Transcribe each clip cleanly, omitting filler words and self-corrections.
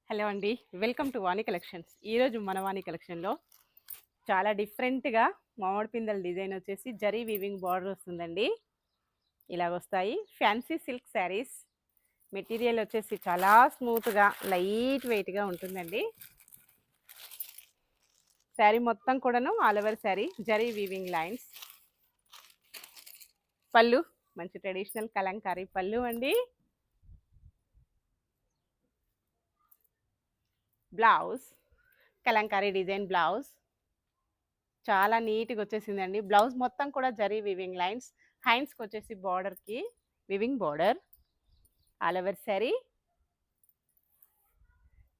Hello అండి. Welcome to Vani collections. ఈరోజు మన వాణి కలెక్షన్‌లో చాలా డిఫరెంట్‌గా మామిడి పిందెల డిజైన్ వచ్చేసి జరీ వీవింగ్ బార్డర్ వస్తుందండి. ఇలాగొస్తాయి. Fancy silk saris. మెటీరియల్ వచ్చేసి చాలా స్మూత్‌గా, లైట్ వెయిట్‌గా ఉంటుందండి. శారీ మొత్తం కూడాను all over sari zari weaving lines. పళ్ళు మంచి ట్రెడిషనల్ కలంకారీ పళ్ళు అండి. Blouse Kalamkari design blouse. చాలా నీట్‌గా వచ్చేసిందండి. బ్లౌజ్ మొత్తం కూడా జరీ వీవింగ్ లైన్స్. హ్యాండ్స్‌కి వచ్చేసి బార్డర్‌కి weaving border. All over sari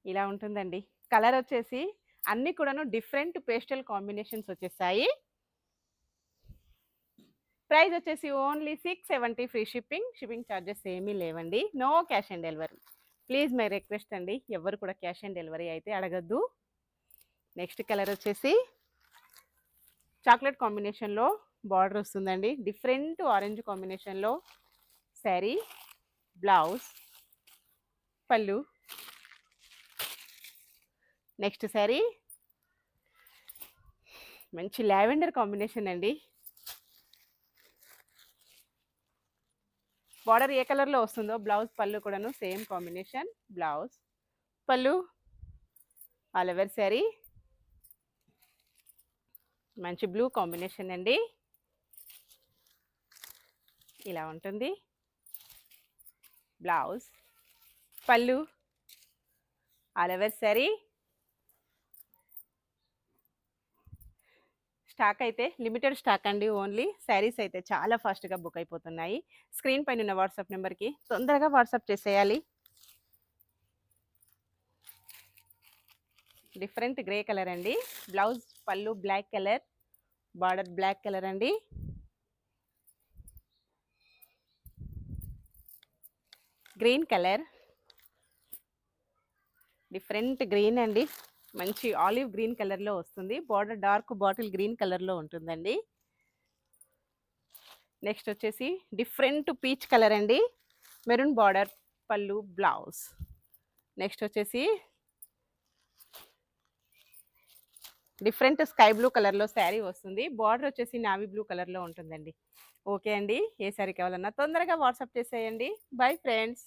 ఇలా ఉంటుందండి. కలర్ వచ్చేసి అన్నీ కూడాను డిఫరెంట్ పేస్టల్ కాంబినేషన్స్ వచ్చేసాయి. ప్రైస్ వచ్చేసి only 670 free shipping. Shipping charges ఏమీ లేవండి. No cash on delivery. Please my request అండి. ఎవ్వరు కూడా క్యాష్ ఆన్ డెలివరీ అయితే అడగద్దు. నెక్స్ట్ కలర్ వచ్చేసి చాక్లెట్ కాంబినేషన్‌లో బార్డర్ వస్తుందండి. డిఫరెంట్ ఆరెంజ్ కాంబినేషన్‌లో శారీ, బ్లౌజ్, పళ్ళు. నెక్స్ట్ శారీ మంచి లావెండర్ కాంబినేషన్ అండి. బార్డర్ ఏ కలర్‌లో వస్తుందో బ్లౌజ్ పళ్ళు కూడాను సేమ్ కాంబినేషన్. బ్లౌజ్, పళ్ళు ఆల్ ఓవర్ శారీ మంచి బ్లూ కాంబినేషన్ అండి. ఇలా ఉంటుంది. బ్లౌజ్, పళ్ళు ఆల్ ఓవర్ శారీ. స్టాక్ అయితే లిమిటెడ్ స్టాక్ అండి. ఓన్లీ శారీస్ అయితే చాలా ఫాస్ట్‌గా బుక్ అయిపోతున్నాయి. స్క్రీన్ పైన ఉన్న వాట్సాప్ నెంబర్‌కి తొందరగా వాట్సాప్ చేసేయాలి. డిఫరెంట్ గ్రే కలర్ అండి. బ్లౌజ్ పళ్ళు black colour, border black colour అండి. గ్రీన్ కలర్, డిఫరెంట్ గ్రీన్ అండి. మంచి ఆలివ్ గ్రీన్ కలర్‌లో వస్తుంది. బార్డర్ డార్క్ బాటిల్ గ్రీన్ కలర్‌లో ఉంటుందండి. నెక్స్ట్ వచ్చేసి డిఫరెంట్ పీచ్ కలర్ అండి. మెరూన్ బార్డర్, పళ్ళు, బ్లౌజ్. నెక్స్ట్ వచ్చేసి డిఫరెంట్ స్కై బ్లూ కలర్‌లో శారీ వస్తుంది. బార్డర్ వచ్చేసి నావీ బ్లూ కలర్‌లో ఉంటుందండి. ఓకే అండి. ఏ శారీ కావాలన్నా తొందరగా వాట్సాప్ చేసేయండి. Bye friends.